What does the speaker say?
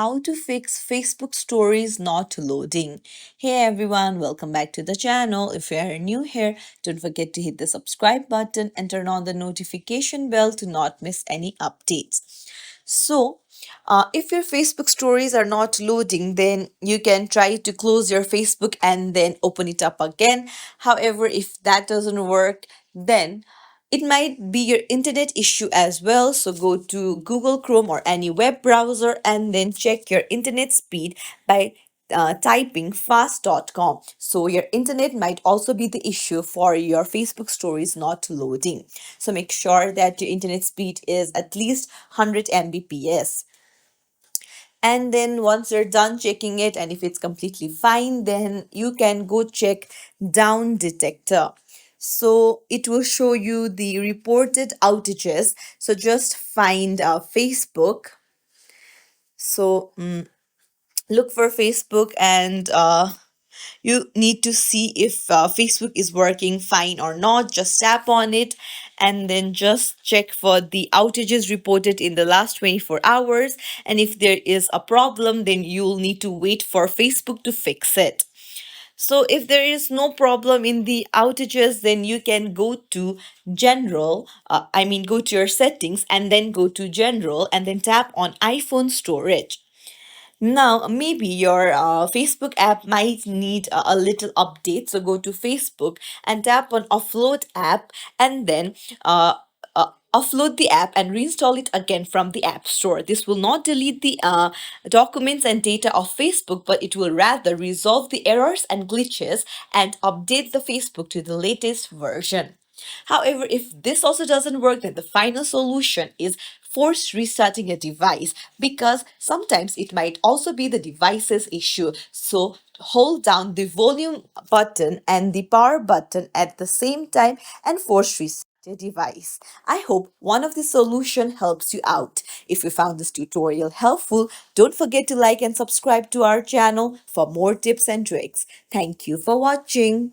how to fix Facebook stories not loading. Hey everyone, welcome back to the channel. If you are new here, don't forget to hit the subscribe button and turn on the notification bell to not miss any updates. If your Facebook stories are not loading, then you can try to close your Facebook and then open it up again. However, if that doesn't work, then it might be your internet issue as well. So go to Google Chrome or any web browser and then check your internet speed by typing fast.com. So your internet might also be the issue for your Facebook stories not loading. So make sure that your internet speed is at least 100 Mbps. And then once you're done checking it, and if it's completely fine, then you can go check down detector. So it will show you the reported outages. So just find Facebook. So look for Facebook, and you need to see if Facebook is working fine or not. Just tap on it and then just check for the outages reported in the last 24 hours. And if there is a problem, then you'll need to wait for Facebook to fix it. So if there is no problem in the outages, then you can go to general, go to your settings and then go to general and then tap on iPhone storage. Now, maybe your Facebook app might need a little update. So go to Facebook and tap on offload app and then offload the app and reinstall it again from the App Store. This will not delete the documents and data of Facebook, but it will rather resolve the errors and glitches and update the Facebook to the latest version. However, if this also doesn't work, then the final solution is forced restarting a device, because sometimes it might also be the device's issue. So hold down the volume button and the power button at the same time and force restart your device. I hope one of the solution helps you out. If you found this tutorial helpful, don't forget to like and subscribe to our channel for more tips and tricks. Thank you for watching.